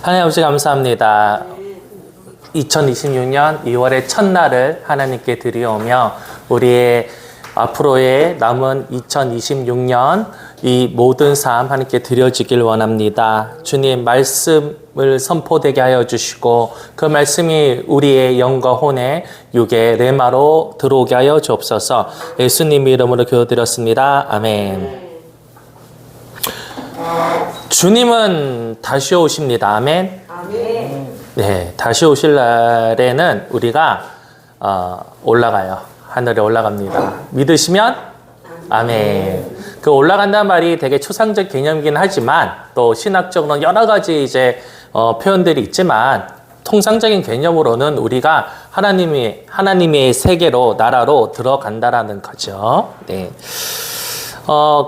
하나님 아버지 감사합니다. 2026년 2월의 첫날을 하나님께 드리오며 우리의 앞으로의 남은 2026년 이 모든 삶 하나님께 드려지길 원합니다. 주님 말씀을 선포되게 하여 주시고 그 말씀이 우리의 영과 혼의 육의 레마로 들어오게 하여 주옵소서. 예수님 이름으로 기도드렸습니다. 아멘. 주님은 다시 오십니다. 아멘. 네, 다시 오실 날에는 우리가 올라가요. 하늘에 올라갑니다. 믿으시면 아멘. 그 올라간다는 말이 되게 추상적 개념이긴 하지만 또 신학적으로는 여러 가지 이제 표현들이 있지만 통상적인 개념으로는 우리가 하나님의 세계로 나라로 들어간다라는 거죠. 네.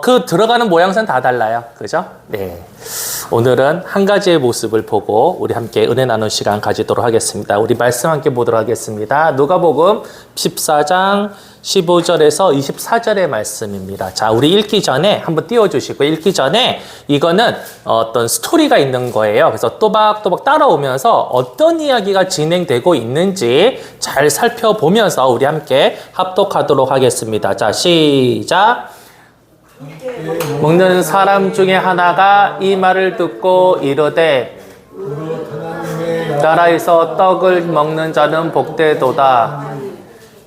그 들어가는 모양새는 다 달라요. 그죠? 네. 오늘은 한 가지의 모습을 보고 우리 함께 은혜 나눈 시간 가지도록 하겠습니다. 우리 말씀 함께 보도록 하겠습니다. 누가복음 14장 15절에서 24절의 말씀입니다. 자, 우리 읽기 전에 한번 띄워주시고 읽기 전에 이거는 어떤 스토리가 있는 거예요. 그래서 또박또박 따라오면서 어떤 이야기가 진행되고 있는지 잘 살펴보면서 우리 함께 합독하도록 하겠습니다. 자, 시작. 먹는 사람 중에 하나가 이 말을 듣고 이르되 나라에서 떡을 먹는 자는 복되도다.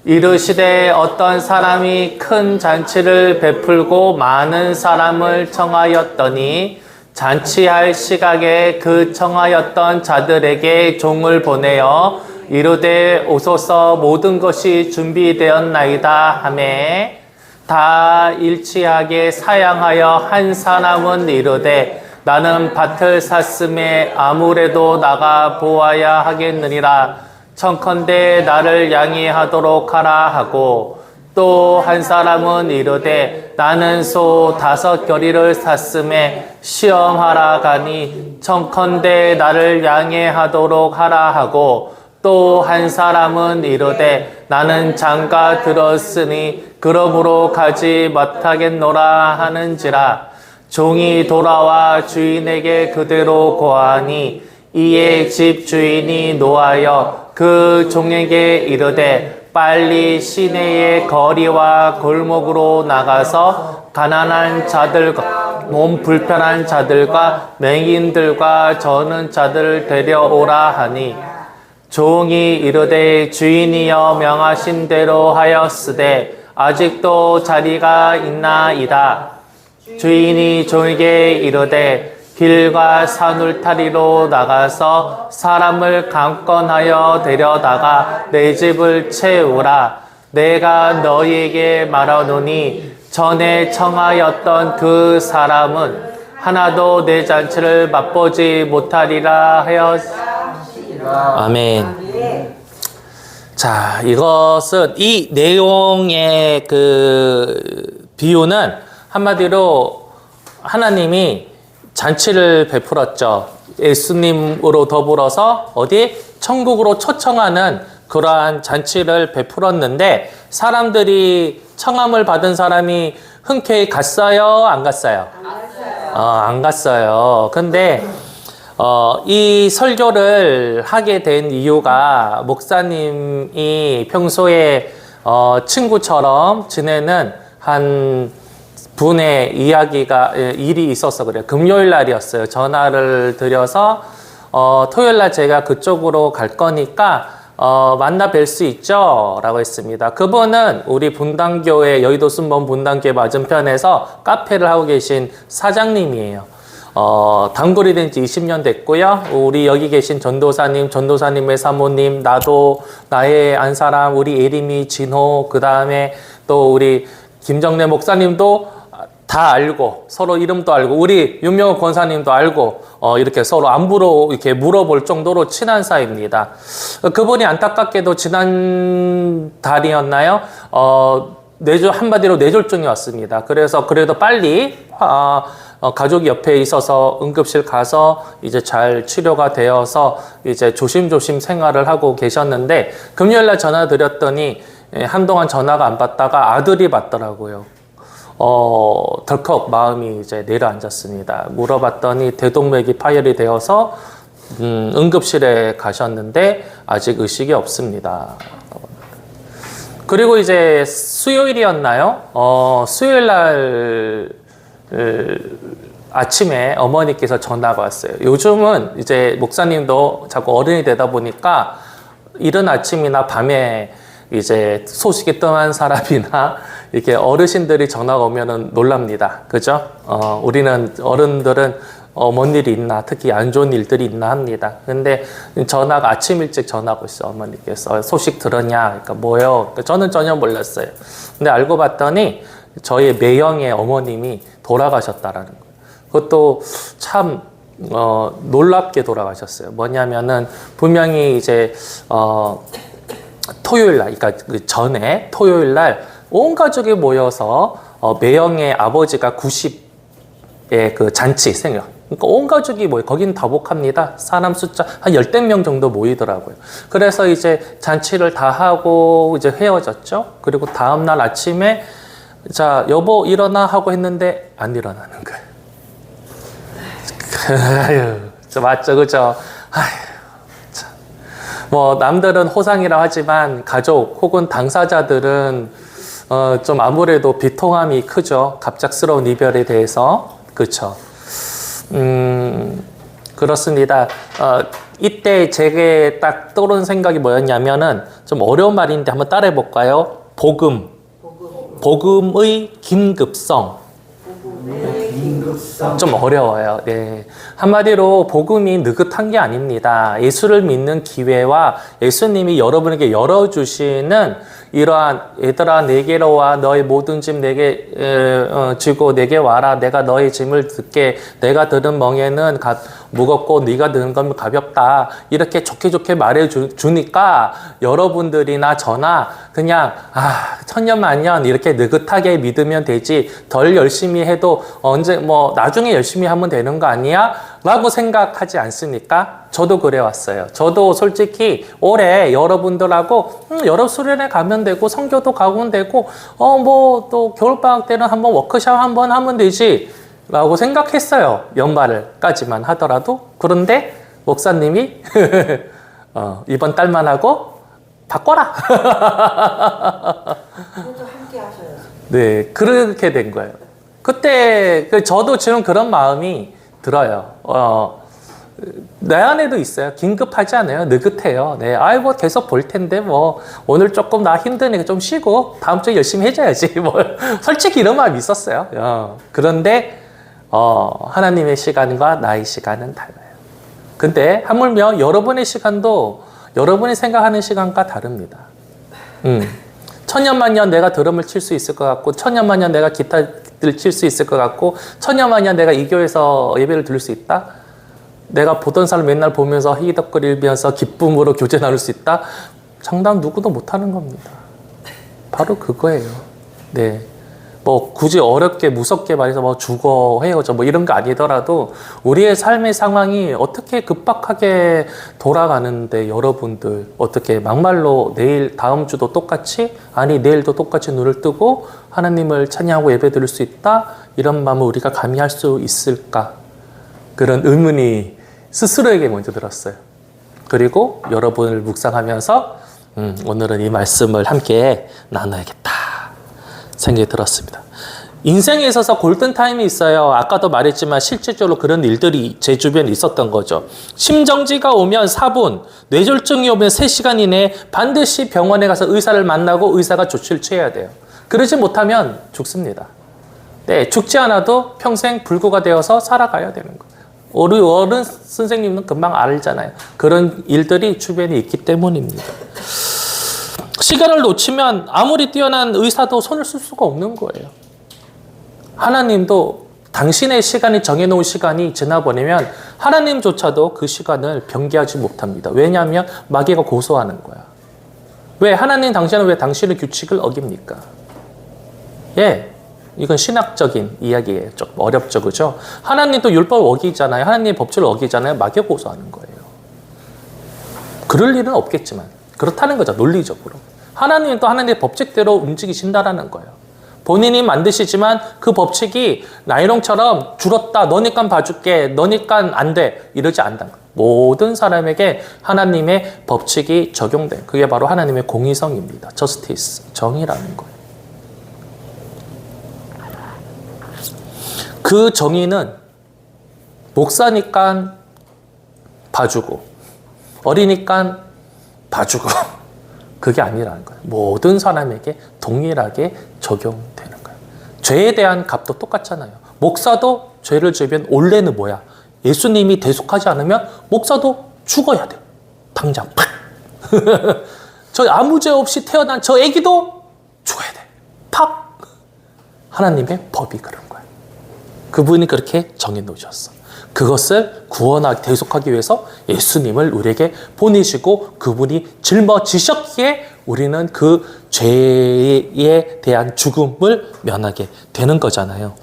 이르시되 어떤 사람이 큰 잔치를 베풀고 많은 사람을 청하였더니 잔치할 시각에 그 청하였던 자들에게 종을 보내어 이르되 오소서 모든 것이 준비되었나이다 하매 다 일치하게 사양하여 한 사람은 이르되 나는 밭을 샀음에 아무래도 나가 보아야 하겠느니라. 청컨대 나를 양해하도록 하라 하고 또 한 사람은 이르되 나는 소 5겨리를 샀음에 시험하라 가니 청컨대 나를 양해하도록 하라 하고 또 한 사람은 이르되 나는 장가 들었으니 그러므로 가지 못하겠노라 하는지라. 종이 돌아와 주인에게 그대로 고하니 이에 집 주인이 노하여 그 종에게 이르되 빨리 시내의 거리와 골목으로 나가서 가난한 자들과 몸 불편한 자들과 맹인들과 저는 자들을 데려오라 하니 종이 이르되 주인이여 명하신 대로 하였으되 아직도 자리가 있나이다. 주인이 종에게 이르되 길과 산울타리로 나가서 사람을 강권하여 데려다가 내 집을 채우라. 내가 너희에게 말하노니 전에 청하였던 그 사람은 하나도 내 잔치를 맛보지 못하리라 하였으나 아멘. 자, 이것은 이 내용의 그 비유는 한마디로 하나님이 잔치를 베풀었죠. 예수님으로 더불어서 어디? 천국으로 초청하는 그러한 잔치를 베풀었는데 사람들이 청함을 받은 사람이 흔쾌히 갔어요? 안 갔어요? 안 갔어요. 근데 이 설교를 하게 된 이유가 목사님이 평소에 친구처럼 지내는 한 분의 일이 있어서 그래요. 금요일 날이었어요. 전화를 드려서 토요일 날 제가 그쪽으로 갈 거니까 만나 뵐 수 있죠? 라고 했습니다. 그분은 우리 분당교회 여의도 순번 분당교회 맞은편에서 카페를 하고 계신 사장님이에요. 단골이 된 지 20년 됐고요. 우리 여기 계신 전도사님의 사모님, 나의 안사람, 우리 예림이, 진호, 그 다음에 또 우리 김정래 목사님도 다 알고, 서로 이름도 알고, 우리 윤명호 권사님도 알고, 이렇게 서로 안부로 이렇게 물어볼 정도로 친한 사이입니다. 그분이 안타깝게도 지난 달이었나요? 한마디로 뇌졸중이 왔습니다. 그래서 그래도 빨리, 가족이 옆에 있어서 응급실 가서 이제 잘 치료가 되어서 이제 조심조심 생활을 하고 계셨는데, 금요일날 전화 드렸더니, 한동안 전화가 안 받다가 아들이 받더라고요. 덜컥 마음이 이제 내려앉았습니다. 물어봤더니 대동맥이 파열이 되어서 응급실에 가셨는데 아직 의식이 없습니다. 그리고 이제 수요일이었나요? 수요일 날 아침에 어머니께서 전화가 왔어요. 요즘은 이제 목사님도 자꾸 어른이 되다 보니까 이른 아침이나 밤에 이제 소식이 뜸한 사람이나 이렇게 어르신들이 전화가 오면은 놀랍니다. 그죠? 우리는 어른들은 뭔 일이 있나, 특히 안 좋은 일들이 있나 합니다. 근데 전화가 아침 일찍 전화가 있어, 어머니께서. 소식 들었냐? 그러니까 뭐요? 그러니까 저는 전혀 몰랐어요. 근데 알고 봤더니 저희 매형의 어머님이 돌아가셨다라는 거예요. 그것도 참 놀랍게 돌아가셨어요. 뭐냐면은 분명히 이제 토요일 날, 그러니까 그 전에 토요일 날 온 가족이 모여서 매형의 아버지가 90의 그 잔치 생일. 그러니까 온 가족이 모여, 거기는 다복합니다. 사람 숫자 한 10대 명 정도 모이더라고요. 그래서 이제 잔치를 다 하고 이제 헤어졌죠. 그리고 다음날 아침에 자, 여보 일어나 하고 했는데 안 일어나는 거예요. 아유, 맞죠, 그죠? 아유, 참. 뭐 남들은 호상이라 하지만 가족 혹은 당사자들은 좀 아무래도 비통함이 크죠. 갑작스러운 이별에 대해서. 그렇죠. 그렇습니다. 이때 제게 딱 떠오른 생각이 뭐였냐면은 좀 어려운 말인데 한번 따라해 볼까요? 복음의 긴급성. 좀 어려워요. 네. 한마디로 복음이 느긋한 게 아닙니다. 예수를 믿는 기회와 예수님이 여러분에게 열어주시는 이러한 얘들아 내게로 와 너의 모든 짐 내게 지고 내게 와라 내가 너의 짐을 듣게 내가 들은 멍에는 무겁고 네가 드는 건 가볍다 이렇게 좋게 말해 주니까 여러분들이나 저나 그냥 천년만년 이렇게 느긋하게 믿으면 되지 덜 열심히 해도 언제 뭐 나중에 열심히 하면 되는 거 아니야? 라고 생각하지 않습니까? 저도 그래 왔어요. 저도 솔직히 올해 여러분들하고 여러 수련회 가면 되고 선교도 가면 되고 뭐 또 겨울방학 때는 한번 워크숍 한번 하면 되지 라고 생각했어요. 연말까지만 하더라도. 그런데 목사님이 이번 달만 하고 바꿔라. 그것도 함께 하셔야죠. 네, 그렇게 된 거예요. 그때 저도 지금 그런 마음이 들어요. 내 안에도 있어요. 긴급하지 않아요. 느긋해요. 네, 아이고 계속 볼 텐데 뭐 오늘 조금 나 힘드니까 좀 쉬고 다음 주에 열심히 해줘야지. 뭐 솔직히 이런 마음이 있었어요. 그런데 하나님의 시간과 나의 시간은 달라요. 근데 하물며 여러분의 시간도 여러분이 생각하는 시간과 다릅니다. 천년만년 내가 드럼을 칠 수 있을 것 같고 천년만년 내가 기타를 칠 수 있을 것 같고 천년만년 내가 이 교회에서 예배를 드릴 수 있다? 내가 보던 사람 맨날 보면서 희덕거리면서 기쁨으로 교제 나눌 수 있다? 장담 누구도 못하는 겁니다. 바로 그거예요. 네. 뭐 굳이 어렵게 무섭게 말해서 뭐 죽어 헤어져 뭐 이런 거 아니더라도 우리의 삶의 상황이 어떻게 급박하게 돌아가는데 여러분들 어떻게 막말로 내일 다음 주도 똑같이 아니 내일도 똑같이 눈을 뜨고 하나님을 찬양하고 예배 드릴 수 있다? 이런 마음을 우리가 감히 할 수 있을까? 그런 의문이 스스로에게 먼저 들었어요. 그리고 여러분을 묵상하면서 오늘은 이 말씀을 함께 나눠야겠다 생각이 들었습니다. 인생에 있어서 골든타임이 있어요. 아까도 말했지만 실질적으로 그런 일들이 제 주변에 있었던 거죠. 심정지가 오면 4분, 뇌졸중이 오면 3시간 이내에 반드시 병원에 가서 의사를 만나고 의사가 조치를 취해야 돼요. 그러지 못하면 죽습니다. 네, 죽지 않아도 평생 불구가 되어서 살아가야 되는 거예요. 우리 어른 선생님은 금방 알잖아요. 그런 일들이 주변에 있기 때문입니다. 시간을 놓치면 아무리 뛰어난 의사도 손을 쓸 수가 없는 거예요. 하나님도 당신의 시간이 정해놓은 시간이 지나버리면 하나님조차도 그 시간을 변개하지 못합니다. 왜냐하면 마귀가 고소하는 거야. 왜? 하나님 당신은 왜 당신의 규칙을 어깁니까? 예. 이건 신학적인 이야기예요. 좀 어렵죠, 그죠? 하나님도 율법을 어기잖아요. 하나님의 법칙을 어기잖아요. 마귀가 고소하는 거예요. 그럴 일은 없겠지만 그렇다는 거죠, 논리적으로. 하나님은 또 하나님의 법칙대로 움직이신다라는 거예요. 본인이 만드시지만 그 법칙이 나이롱처럼 줄었다. 너니까 봐줄게. 너니까 안 돼. 이러지 않는다. 모든 사람에게 하나님의 법칙이 적용돼. 그게 바로 하나님의 공의성입니다. 저스티스, 정의라는 거예요. 그 정의는 목사니까 봐주고 어리니까 봐주고 그게 아니라는 거예요. 모든 사람에게 동일하게 적용되는 거예요. 죄에 대한 값도 똑같잖아요. 목사도 죄를 지으면 원래는 뭐야? 예수님이 대속하지 않으면 목사도 죽어야 돼요. 당장 팍! 저 아무 죄 없이 태어난 저 애기도 죽어야 돼. 팍! 하나님의 법이 그런 거예요. 그분이 그렇게 정해놓으셨어. 그것을 구원하기, 대속하기 위해서 예수님을 우리에게 보내시고 그분이 짊어지셨기에 우리는 그 죄에 대한 죽음을 면하게 되는 거잖아요.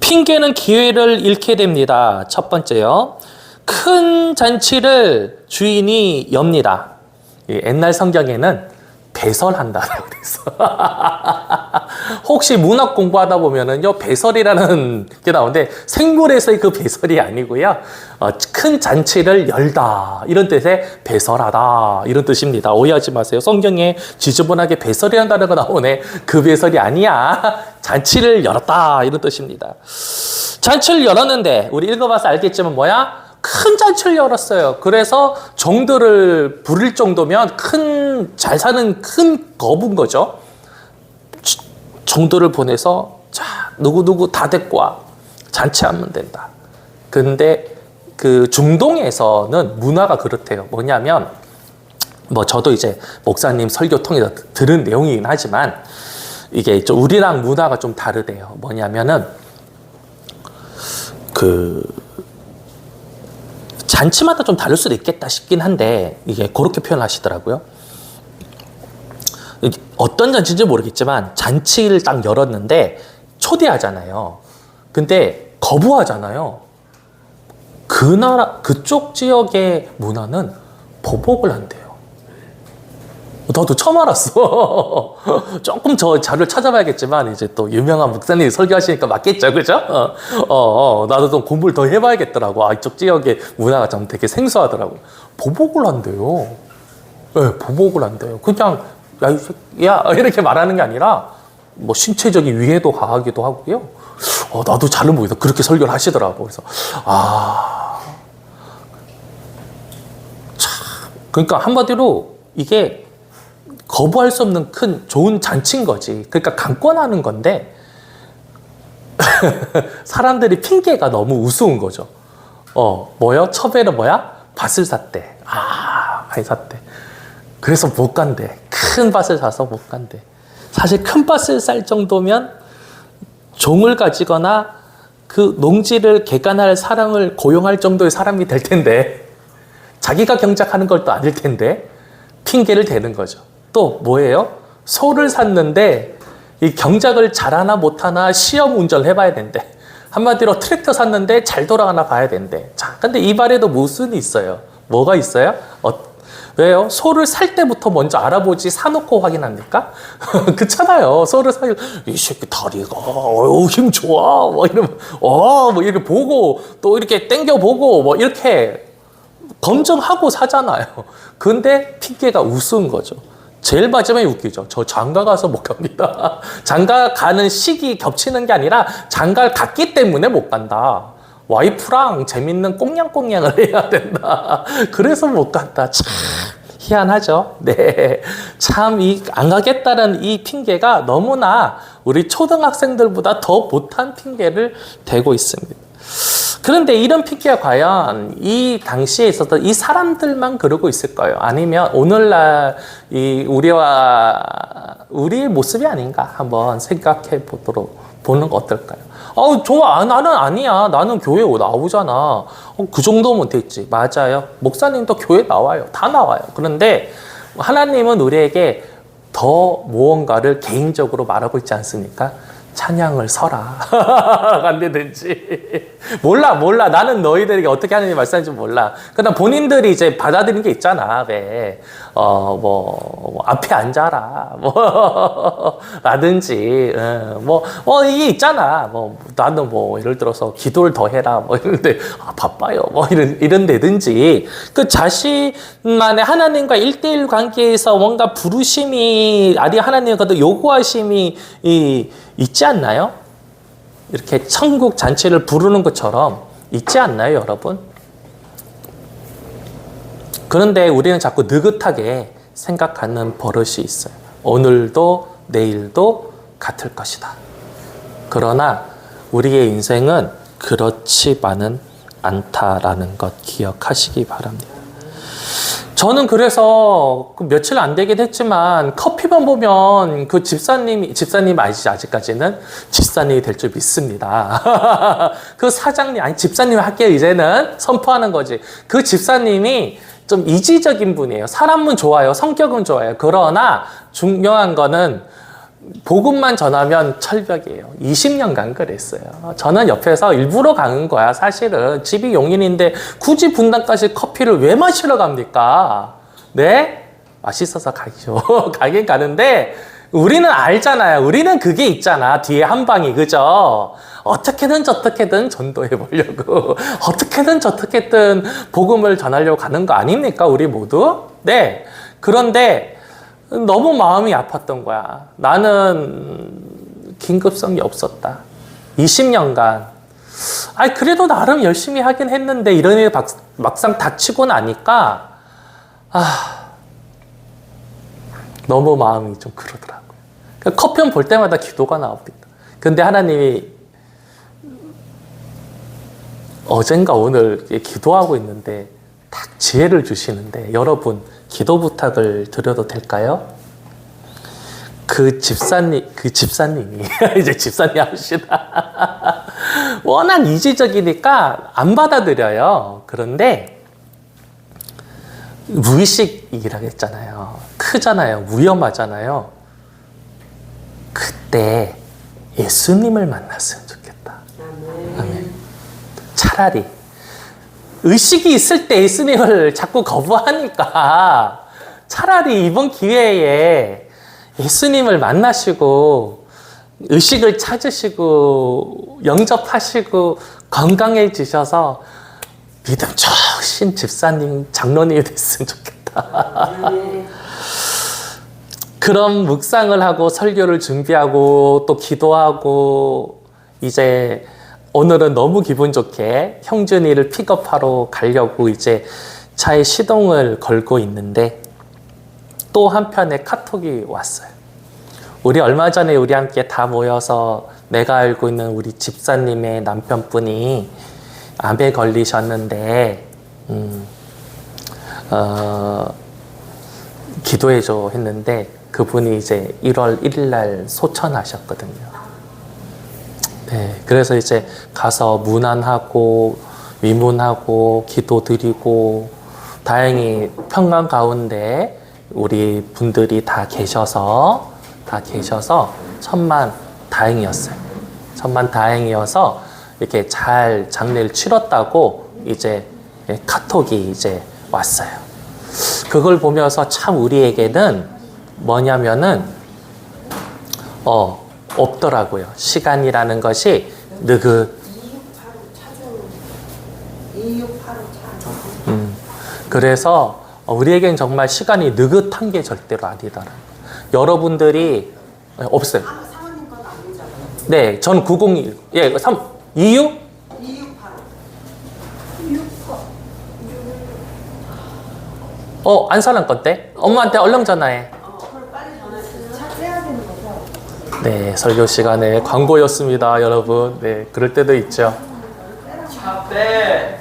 핑계는 기회를 잃게 됩니다. 첫 번째요. 큰 잔치를 주인이 엽니다. 옛날 성경에는 배설한다라고 그랬어. 혹시 문학 공부하다 보면은요, 배설이라는 게 나오는데 생물에서의 그 배설이 아니고요. 큰 잔치를 열다 이런 뜻의 배설하다 이런 뜻입니다. 오해하지 마세요. 성경에 지저분하게 배설이라는 단어가 나오네. 그 배설이 아니야. 잔치를 열었다 이런 뜻입니다. 잔치를 열었는데 우리 읽어봐서 알겠지만 뭐야? 큰 잔치를 열었어요. 그래서 종들을 부릴 정도면 잘 사는 큰 거부인 거죠. 종들을 보내서 자 누구누구 다 데리고 와. 잔치하면 된다. 근데 그 중동에서는 문화가 그렇대요. 뭐냐면 저도 이제 목사님 설교 통해서 들은 내용이긴 하지만 이게 좀 우리랑 문화가 좀 다르대요. 뭐냐면은 잔치마다 좀 다를 수도 있겠다 싶긴 한데 이게 그렇게 표현하시더라고요. 어떤 잔치인지 모르겠지만 잔치를 딱 열었는데 초대하잖아요. 근데 거부하잖아요. 그쪽 지역의 문화는 보복을 한대요. 나도 처음 알았어. 조금 저 자료를 찾아봐야겠지만 이제 또 유명한 목사님이 설교하시니까 맞겠죠, 그죠? 나도 좀 공부를 더 해봐야겠더라고. 이쪽 지역의 문화가 좀 되게 생소하더라고. 보복을 한대요. 네, 보복을 한대요. 그냥 야, 이 새끼야 이렇게 말하는 게 아니라 신체적인 위해도 가하기도 하고요. 나도 잘은 모르겠다. 그렇게 설교를 하시더라고. 그래서 참 그러니까 한마디로 이게 거부할 수 없는 큰 좋은 잔치인 거지. 그러니까 강권하는 건데 사람들이 핑계가 너무 우스운 거죠. 뭐요? 첩에는 뭐야? 밭을 샀대. 많이 샀대. 그래서 못 간대. 큰 밭을 사서 못 간대. 사실 큰 밭을 살 정도면 종을 가지거나 그 농지를 개간할 사람을 고용할 정도의 사람이 될 텐데 자기가 경작하는 걸 또 아닐 텐데 핑계를 대는 거죠. 또 뭐예요? 소를 샀는데 이 경작을 잘하나 못하나 시험 운전을 해봐야 된대. 한마디로 트랙터 샀는데 잘 돌아가나 봐야 된대. 자, 근데 이 말에도 무슨 있어요? 뭐가 있어요? 왜요? 소를 살 때부터 먼저 알아보지 사놓고 확인합니까? 그렇잖아요. 소를 이 새끼 다리가 힘 좋아. 이러면 이렇게 보고 또 이렇게 땡겨보고 이렇게 검증하고 사잖아요. 근데 핑계가 우스운 거죠. 제일 마지막에 웃기죠. 저 장가 가서 못 갑니다. 장가 가는 시기 겹치는 게 아니라 장가를 갔기 때문에 못 간다. 와이프랑 재밌는 꽁냥꽁냥을 해야 된다. 그래서 못 간다. 참 희한하죠. 네, 참 안 가겠다는 이 핑계가 너무나 우리 초등학생들보다 더 못한 핑계를 대고 있습니다. 그런데 이런 핑계가 과연 이 당시에 있었던 이 사람들만 그러고 있을까요? 아니면 오늘날 우리의 모습이 아닌가 한번 생각해 보는 거 어떨까요? 좋아. 나는 아니야. 나는 교회 나오잖아. 그 정도면 됐지. 맞아요. 목사님도 교회 나와요. 다 나와요. 그런데 하나님은 우리에게 더 무언가를 개인적으로 말하고 있지 않습니까? 찬양을 서라. 안 되든지. 몰라. 나는 너희들에게 어떻게 하느니 말씀하는지 몰라. 그러나 본인들이 이제 받아들이는 게 있잖아. 왜? 앞에 앉아라. 라든지, 이게 있잖아. 나는 예를 들어서 기도를 더 해라. 이런데, 바빠요. 이런 데든지. 그 자신만의 하나님과 1대1 관계에서 뭔가 부르심이, 아니, 하나님과도 요구하심이, 있지 않나요? 이렇게 천국 잔치를 부르는 것처럼 있지 않나요, 여러분? 그런데 우리는 자꾸 느긋하게 생각하는 버릇이 있어요. 오늘도 내일도 같을 것이다. 그러나 우리의 인생은 그렇지만은 않다라는 것 기억하시기 바랍니다. 저는 그래서 며칠 안 되긴 했지만 커피만 보면 그 집사님 아니지, 아직까지는 집사님이 될 줄 믿습니다. 그 사장님, 아니 집사님 할게요. 이제는 선포하는 거지. 그 집사님이 좀 이지적인 분이에요. 사람은 좋아요. 성격은 좋아요. 그러나 중요한 거는 복음만 전하면 철벽이에요. 20년간 그랬어요. 저는 옆에서 일부러 가는 거야. 사실은 집이 용인인데 굳이 분당까지 커피를 왜 마시러 갑니까? 네? 맛있어서 가죠. 가긴 가는데 우리는 알잖아요. 우리는 그게 있잖아. 뒤에 한 방이, 그죠? 어떻게든 저떻게든 전도해 보려고 어떻게든 저떻게든 복음을 전하려고 가는 거 아닙니까? 우리 모두? 네. 그런데 너무 마음이 아팠던 거야. 나는 긴급성이 없었다. 20년간. 그래도 나름 열심히 하긴 했는데 이런 일이 막상 닥치고 나니까 너무 마음이 좀 그러더라고요. 커피는 볼 때마다 기도가 나옵니다. 근데 하나님이 어젠가 오늘 기도하고 있는데 딱 지혜를 주시는데, 여러분 기도 부탁을 드려도 될까요? 그 집사님이 이제 집사님 합시다. 워낙 이지적이니까 안 받아들여요. 그런데 무의식이라고 했잖아요. 크잖아요. 위험하잖아요. 그때 예수님을 만났으면 좋겠다. 아멘. 차라리 의식이 있을 때 예수님을 자꾸 거부하니까 차라리 이번 기회에 예수님을 만나시고 의식을 찾으시고 영접하시고 건강해지셔서 믿음 좋으신 집사님, 장로님이 됐으면 좋겠다. 그런 묵상을 하고 설교를 준비하고 또 기도하고 이제 오늘은 너무 기분 좋게 형준이를 픽업하러 가려고 이제 차에 시동을 걸고 있는데 또 한편에 카톡이 왔어요. 우리 얼마 전에 우리 함께 다 모여서 내가 알고 있는 우리 집사님의 남편분이 암에 걸리셨는데 기도해줘 했는데 그분이 이제 1월 1일 날 소천하셨거든요. 네, 그래서 이제 가서 문안하고 위문하고 기도드리고 다행히 평강 가운데 우리 분들이 다 계셔서 천만 다행이었어요. 천만 다행이어서 이렇게 잘 장례를 치렀다고 이제 카톡이 이제 왔어요. 그걸 보면서 참 우리에게는 뭐냐면은 없더라고요. 시간이라는 것이 그래서 우리에겐 정말 시간이 느긋한 게 절대로 아니더라고요. 여러분들이 없어요. 사모님 건 아니잖아요. 네, 전 901. 예, 26? 2686. 안사람 건데? 엄마한테 얼른 전화해. 그걸 빨리 전화해서 차 떼야 되는 거죠? 네, 설교 시간에 광고였습니다, 여러분. 네, 그럴 때도 있죠. 차 빼.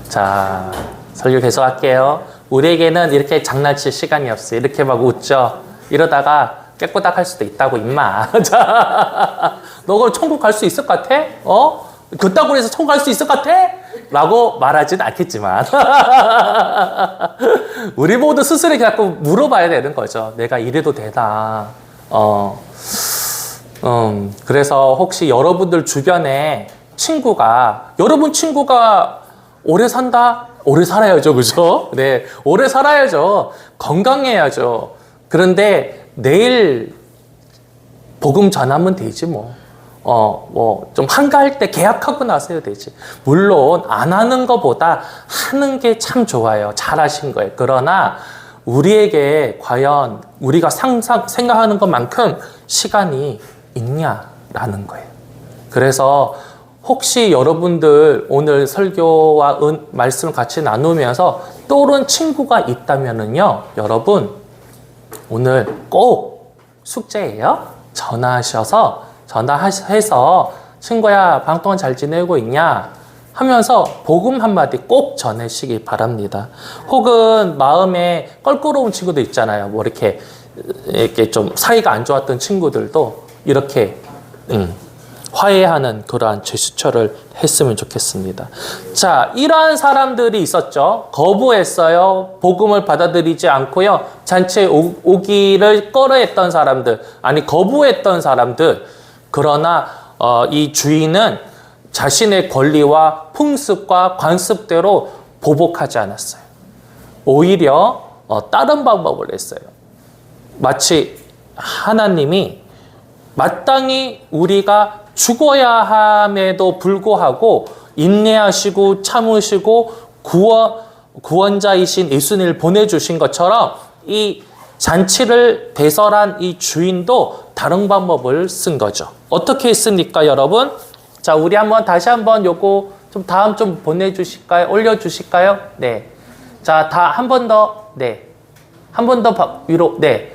자, 설교 계속 할게요. 우리에게는 이렇게 장난칠 시간이 없어요. 이렇게 막 웃죠. 이러다가 깨꼬닥 할 수도 있다고, 임마. 자, 너 그럼 천국 갈 수 있을 것 같아? 그따구로 해서 천국 갈 수 있을 것 같아? 라고 말하진 않겠지만 우리 모두 스스로에게 자꾸 물어봐야 되는 거죠. 내가 이래도 되나? 그래서 혹시 여러분들 주변에 여러분 친구가 오래 산다? 오래 살아야죠. 그죠? 네. 오래 살아야죠. 건강해야죠. 그런데 내일 복음 전하면 되지 뭐. 좀 한가할 때 계약하고 나서야 되지. 물론 안 하는 것보다 하는 게 참 좋아요. 잘하신 거예요. 그러나 우리에게 과연 우리가 생각하는 것만큼 시간이 있냐라는 거예요. 그래서 혹시 여러분들 오늘 설교와 말씀을 같이 나누면서 떠오른 친구가 있다면은요, 여러분 오늘 꼭 숙제예요. 전화해서 친구야 방학 동안 잘 지내고 있냐 하면서 복음 한마디 꼭 전해시기 바랍니다. 혹은 마음에 껄끄러운 친구도 있잖아요. 뭐 이렇게 좀 사이가 안 좋았던 친구들도 이렇게 화해하는 그러한 제스처를 했으면 좋겠습니다. 자, 이러한 사람들이 있었죠. 거부했어요. 복음을 받아들이지 않고요. 잔치에 오기를 꺼려했던 사람들, 거부했던 사람들. 그러나 이 주인은 자신의 권리와 풍습과 관습대로 보복하지 않았어요. 오히려 다른 방법을 했어요. 마치 하나님이 마땅히 우리가 죽어야 함에도 불구하고 인내하시고 참으시고 구원자이신 예수님을 보내주신 것처럼 이 잔치를 배설한 이 주인도 다른 방법을 쓴 거죠. 어떻게 했습니까, 여러분? 자, 우리 다시 한번 요거 다음 좀 보내주실까요? 올려주실까요? 네. 자, 한 번 더. 네. 한 번 더 위로. 네.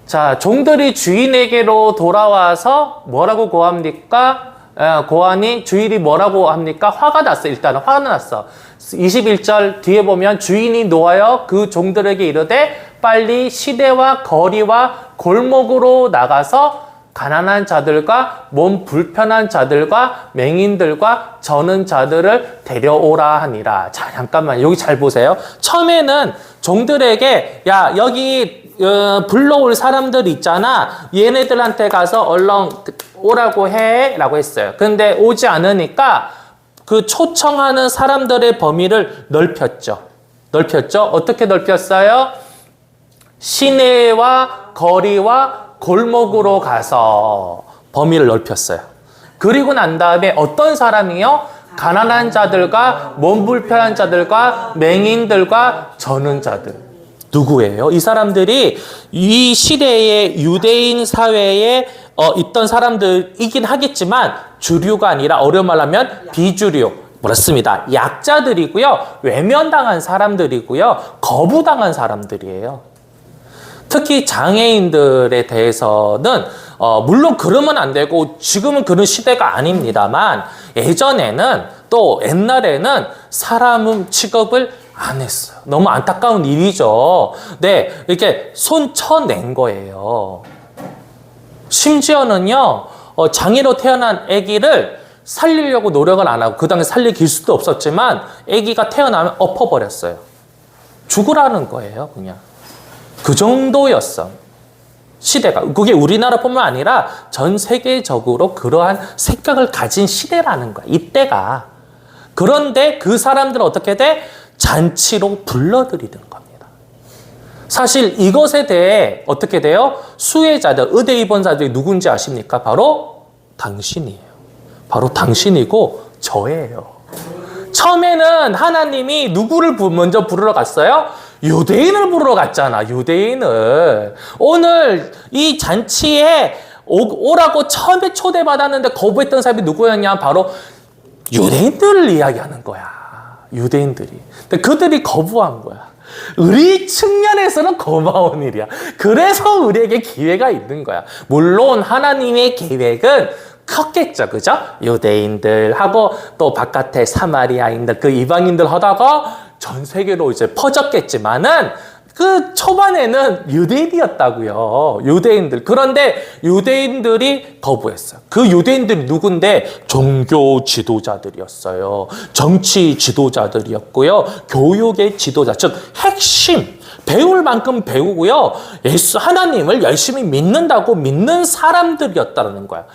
자, 종들이 주인에게로 돌아와서 뭐라고 고합니까? 고하니 주인이 뭐라고 합니까? 화가 났어. 일단은 화가 났어. 21절 뒤에 보면 주인이 노하여 그 종들에게 이르되 빨리 시내와 거리와 골목으로 나가서 가난한 자들과 몸 불편한 자들과 맹인들과 저는 자들을 데려오라 하니라. 자, 잠깐만 여기 잘 보세요. 처음에는 종들에게 야, 여기 불러올 사람들 있잖아. 얘네들한테 가서 얼른 오라고 해 라고 했어요. 근데 오지 않으니까 그 초청하는 사람들의 범위를 넓혔죠. 어떻게 넓혔어요? 시내와 거리와 골목으로 가서 범위를 넓혔어요. 그리고 난 다음에 어떤 사람이요? 가난한 자들과 몸 불편한 자들과 맹인들과 저는 자들. 누구예요? 이 사람들이 이 시대의 유대인 사회에 있던 사람들이긴 하겠지만 주류가 아니라 어려운 말로 하면 비주류. 그렇습니다. 약자들이고요. 외면당한 사람들이고요. 거부당한 사람들이에요. 특히 장애인들에 대해서는 물론 그러면 안 되고 지금은 그런 시대가 아닙니다만 예전에는 또 옛날에는 사람 취급을 안 했어요. 너무 안타까운 일이죠. 네, 이렇게 손 쳐낸 거예요. 심지어는요, 장애로 태어난 아기를 살리려고 노력을 안 하고 그 당시 살릴 기술도 없었지만 아기가 태어나면 엎어버렸어요. 죽으라는 거예요, 그냥. 그 정도였어. 시대가. 그게 우리나라뿐만 아니라 전 세계적으로 그러한 생각을 가진 시대라는 거야. 이때가. 그런데 그 사람들은 어떻게 돼? 잔치로 불러들이는 겁니다. 사실 이것에 대해 어떻게 돼요? 수혜자들, 의대 입원자들이 누군지 아십니까? 바로 당신이에요. 바로 당신이고 저예요. 처음에는 하나님이 누구를 먼저 부르러 갔어요? 유대인을 부르러 갔잖아. 유대인을. 오늘 이 잔치에 오라고 처음에 초대받았는데 거부했던 사람이 누구였냐? 바로 유대인들을 이야기하는 거야. 유대인들이. 근데 그들이 거부한 거야. 우리 측면에서는 고마운 일이야. 그래서 우리에게 기회가 있는 거야. 물론 하나님의 계획은 컸겠죠. 그죠? 유대인들하고 또 바깥에 사마리아인들, 그 이방인들 하다가 전 세계로 이제 퍼졌겠지만은 그 초반에는 유대인이었다고요. 유대인들. 그런데 유대인들이 거부했어요. 그 유대인들이 누군데? 종교 지도자들이었어요. 정치 지도자들이었고요. 교육의 지도자, 즉 핵심, 배울 만큼 배우고요. 예수 하나님을 열심히 믿는다고 믿는 사람들이었다는 거야.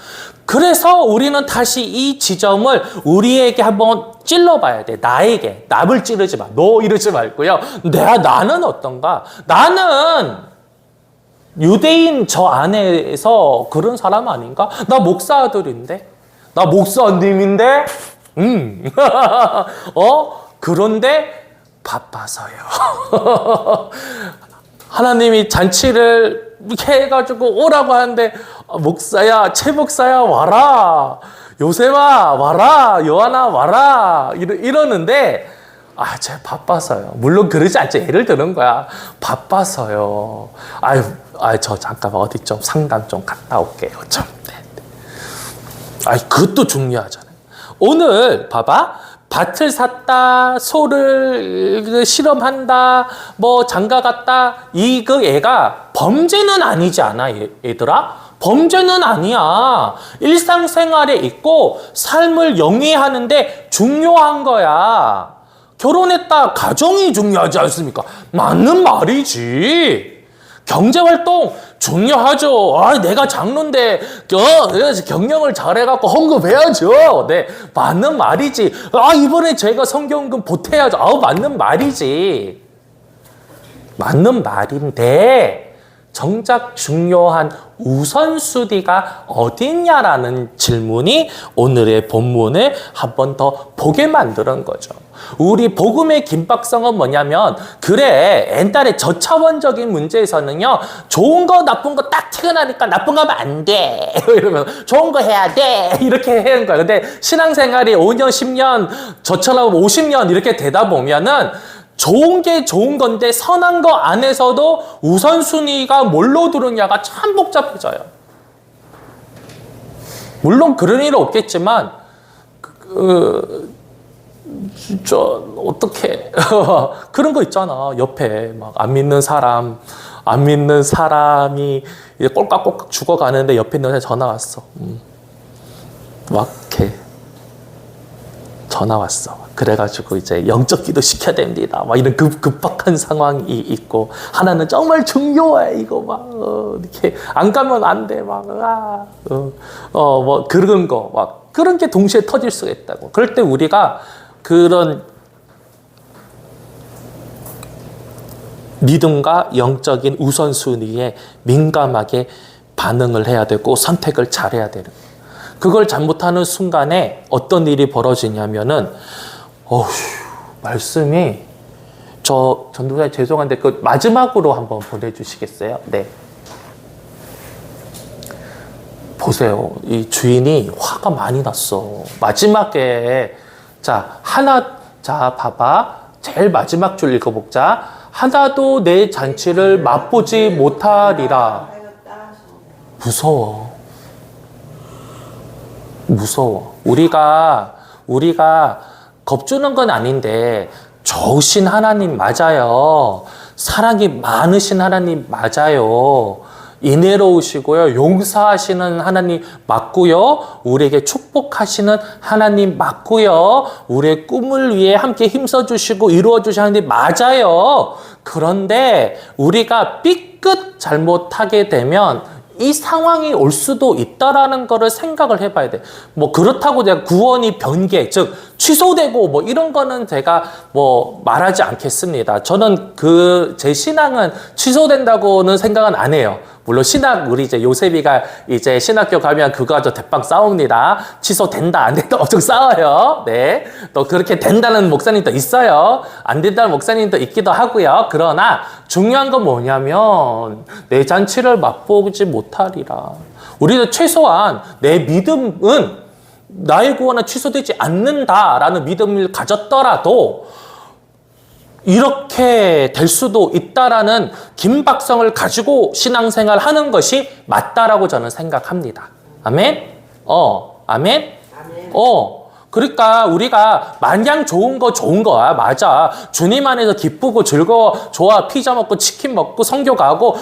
그래서 우리는 다시 이 지점을 우리에게 한번 찔러봐야 돼. 나에게. 남을 찌르지 마. 너 이러지 말고요. 나는 어떤가? 나는 유대인 저 안에서 그런 사람 아닌가? 나 목사 아들인데? 나 목사님인데? 그런데 바빠서요. 하나님이 잔치를 이렇게 해가지고 오라고 하는데, 목사야, 최 목사야, 와라. 요셉아, 와라. 요한아, 와라. 이러는데, 제가 바빠서요. 물론 그러지 않죠. 예를 드는 거야. 바빠서요. 저 잠깐만 어디 좀 상담 좀 갔다 올게요. 좀. 네. 그것도 중요하잖아요. 오늘 봐봐. 밭을 샀다, 소를 실험한다, 뭐 장가 갔다, 애가 범죄는 아니지 않아, 얘들아? 범죄는 아니야. 일상생활에 있고 삶을 영위하는데 중요한 거야. 결혼했다, 가정이 중요하지 않습니까? 맞는 말이지. 경제활동 중요하죠. 내가 장로인데 경영을 잘해갖고 헌금해야죠. 네, 맞는 말이지. 이번에 제가 성경금 보태야죠. 맞는 말이지. 맞는 말인데 정작 중요한 우선순위가 어딨냐라는 질문이 오늘의 본문을 한 번 더 보게 만드는 거죠. 우리 복음의 긴박성은 뭐냐면, 그래, 옛날에 저차원적인 문제에서는요, 좋은 거 나쁜 거 딱 티가 나니까 나쁜 거 하면 안 돼. 이러면 좋은 거 해야 돼. 이렇게 하는 거야. 근데 신앙생활이 5년, 10년, 저처럼 50년 이렇게 되다 보면은 좋은 게 좋은 건데 선한 거 안에서도 우선순위가 뭘로 두느냐가 참 복잡해져요. 물론 그런 일은 없겠지만 진짜 어떻게 그런 거 있잖아. 옆에 막 안 믿는 사람이 꼴깍꼴깍 죽어가는데 옆에 있는 사람이 전화 왔어. 막 이렇게 전화 왔어. 그래가지고 이제 영적 기도 시켜야 됩니다. 막 이런 급박한 상황이 있고, 하나는 정말 중요해. 이거 막 이렇게 안 가면 안 돼. 막 뭐 그런 거 막 그런 게 동시에 터질 수가 있다고. 그럴 때 우리가 그런 믿음과 영적인 우선순위에 민감하게 반응을 해야 되고 선택을 잘해야 되는 거예요. 그걸 잘못하는 순간에 어떤 일이 벌어지냐면은, 말씀이, 전도사님 죄송한데, 마지막으로 한번 보내주시겠어요? 네. 보세요. 이 주인이 화가 많이 났어. 마지막에, 봐봐. 제일 마지막 줄 읽어보자. 하나도 내 잔치를 맛보지 못하리라. 무서워. 우리가 겁주는 건 아닌데 좋으신 하나님 맞아요. 사랑이 많으신 하나님 맞아요. 인애로우시고요. 용서하시는 하나님 맞고요. 우리에게 축복하시는 하나님 맞고요. 우리의 꿈을 위해 함께 힘써주시고 이루어주시는 하나님 맞아요. 그런데 우리가 삐끗 잘못하게 되면 이 상황이 올 수도 있다라는 거를 생각을 해봐야 돼. 뭐 그렇다고 제가 구원이 변개, 즉 취소되고 뭐 이런 거는 제가 뭐 말하지 않겠습니다. 저는 제 신앙은 취소된다고는 생각은 안 해요. 물론 우리 이제 요셉이가 이제 신학교 가면 그거 아주 대빵 싸웁니다. 취소된다, 안 된다 엄청 싸워요. 네. 또 그렇게 된다는 목사님도 있어요. 안 된다는 목사님도 있기도 하고요. 그러나 중요한 건 뭐냐면 내 잔치를 맛보지 못하리라. 우리도 최소한 내 믿음은 나의 구원은 취소되지 않는다라는 믿음을 가졌더라도 이렇게 될 수도 있다라는 긴박성을 가지고 신앙생활 하는 것이 맞다라고 저는 생각합니다. 아멘? 아멘? 그러니까 우리가 마냥 좋은 거야. 맞아. 주님 안에서 기쁘고 즐거워. 좋아. 피자 먹고 치킨 먹고 선교 가고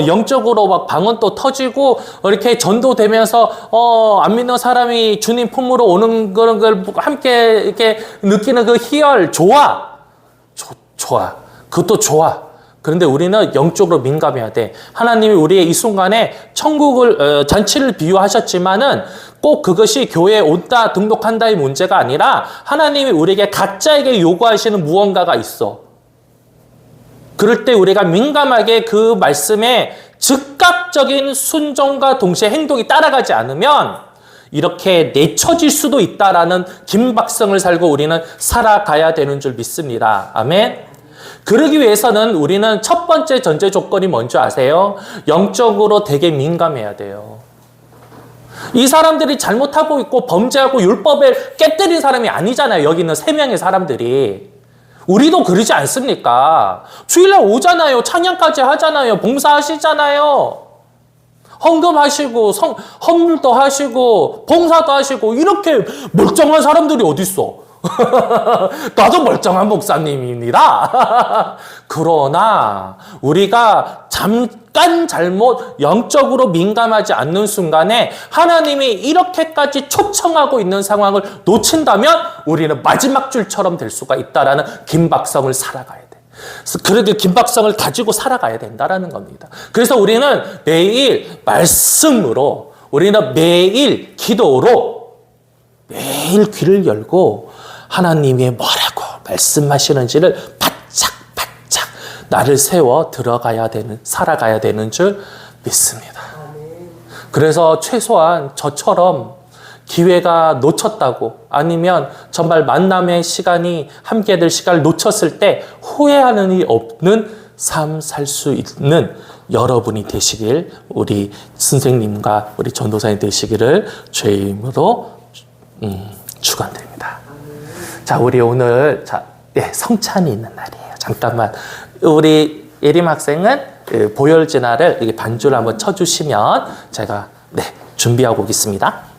영적으로 막 방언도 터지고 이렇게 전도되면서 안 믿는 사람이 주님 품으로 오는 그런 걸 함께 이렇게 느끼는 그 희열 좋아. 좋아. 그것도 좋아. 그런데 우리는 영적으로 민감해야 돼. 하나님이 우리의 이 순간에 천국을 잔치를 비유하셨지만은 꼭 그것이 교회에 온다 등록한다의 문제가 아니라 하나님이 우리에게 각자에게 요구하시는 무언가가 있어. 그럴 때 우리가 민감하게 그 말씀에 즉각적인 순종과 동시에 행동이 따라가지 않으면 이렇게 내쳐질 수도 있다라는 긴박성을 살고 우리는 살아가야 되는 줄 믿습니다. 아멘. 그러기 위해서는 우리는 첫 번째 전제 조건이 뭔지 아세요? 영적으로 되게 민감해야 돼요. 이 사람들이 잘못하고 있고 범죄하고 율법을 깨뜨린 사람이 아니잖아요. 여기 있는 3명의 사람들이. 우리도 그러지 않습니까? 주일날 오잖아요. 찬양까지 하잖아요. 봉사하시잖아요. 헌금하시고 헌물도 하시고 봉사도 하시고 이렇게 멀쩡한 사람들이 어딨어? 나도 멀쩡한 목사님입니다. 그러나 우리가 잠깐 잘못 영적으로 민감하지 않는 순간에 하나님이 이렇게까지 초청하고 있는 상황을 놓친다면 우리는 마지막 줄처럼 될 수가 있다라는 긴박성을 살아가야 돼. 그래도 긴박성을 가지고 살아가야 된다라는 겁니다. 그래서 우리는 매일 말씀으로, 우리는 매일 기도로 매일 귀를 열고 하나님이 뭐라고 말씀하시는지를 바짝바짝 나를 세워 들어가야 되는, 살아가야 되는 줄 믿습니다. 그래서 최소한 저처럼 기회가 놓쳤다고, 아니면 정말 만남의 시간이 함께 될 시간을 놓쳤을 때 후회하는 일이 없는 삶 살 수 있는 여러분이 되시길, 우리 선생님과 우리 전도사님 되시기를 주의 이름으로 축원드립니다. 자, 우리 오늘 성찬이 있는 날이에요. 잠깐만 우리 예림 학생은 보혈 진화를 반주를 한번 쳐주시면 제가 준비하고 오겠습니다.